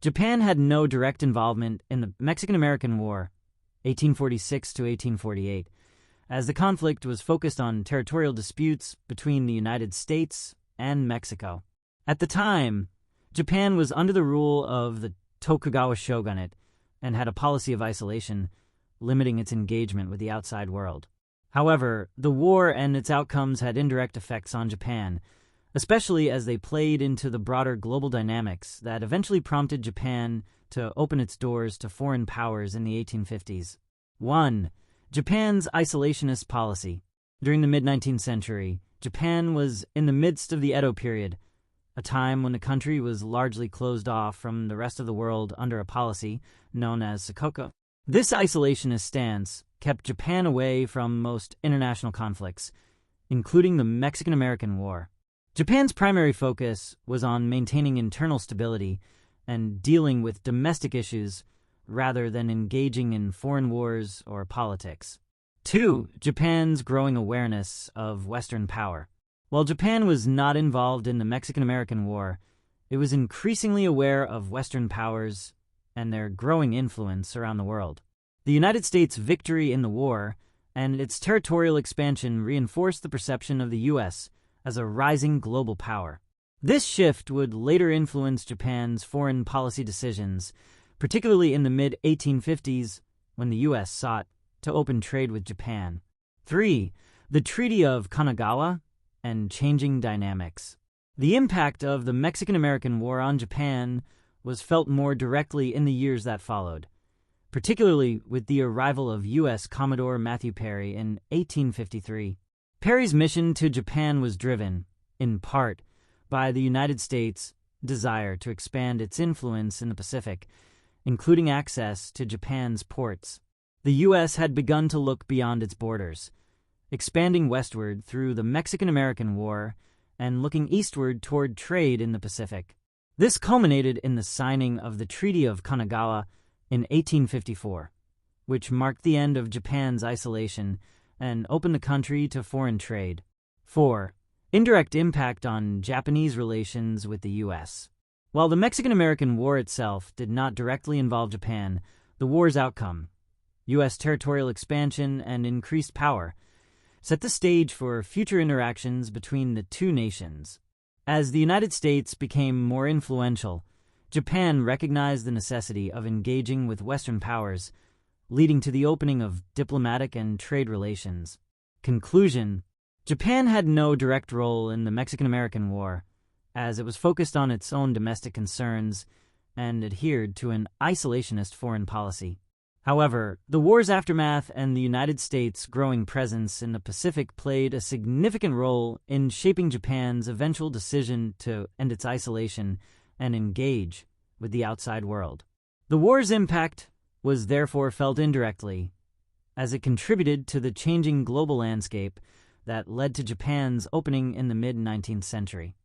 Japan had no direct involvement in the Mexican-American War, 1846 to 1848, as the conflict was focused on territorial disputes between the United States and Mexico. At the time, Japan was under the rule of the Tokugawa shogunate and had a policy of isolation, limiting its engagement with the outside world. However, the war and its outcomes had indirect effects on Japan, especially as they played into the broader global dynamics that eventually prompted Japan to open its doors to foreign powers in the 1850s. 1. Japan's isolationist policy. During the mid-19th century, Japan was in the midst of the Edo period, a time when the country was largely closed off from the rest of the world under a policy known as Sakoku. This isolationist stance kept Japan away from most international conflicts, including the Mexican-American War. Japan's primary focus was on maintaining internal stability and dealing with domestic issues rather than engaging in foreign wars or politics. 2. Japan's growing awareness of Western power. While Japan was not involved in the Mexican-American War, it was increasingly aware of Western powers and their growing influence around the world. The United States' victory in the war and its territorial expansion reinforced the perception of the U.S. as a rising global power. This shift would later influence Japan's foreign policy decisions, particularly in the mid-1850s when the U.S. sought to open trade with Japan. 3. The Treaty of Kanagawa and changing dynamics. The impact of the Mexican-American War on Japan was felt more directly in the years that followed, particularly with the arrival of U.S. Commodore Matthew Perry in 1853. Perry's mission to Japan was driven, in part, by the United States' desire to expand its influence in the Pacific, including access to Japan's ports. The U.S. had begun to look beyond its borders, expanding westward through the Mexican-American War and looking eastward toward trade in the Pacific. This culminated in the signing of the Treaty of Kanagawa in 1854, which marked the end of Japan's isolation and opened the country to foreign trade. 4. Indirect impact on Japanese relations with the U.S. While the Mexican-American War itself did not directly involve Japan, the war's outcome, U.S. territorial expansion and increased power, set the stage for future interactions between the two nations. As the United States became more influential, Japan recognized the necessity of engaging with Western powers, leading to the opening of diplomatic and trade relations. Conclusion: Japan had no direct role in the Mexican-American War, as it was focused on its own domestic concerns and adhered to an isolationist foreign policy. However, the war's aftermath and the United States' growing presence in the Pacific played a significant role in shaping Japan's eventual decision to end its isolation and engage with the outside world. The war's impact was therefore felt indirectly, as it contributed to the changing global landscape that led to Japan's opening in the mid-19th century.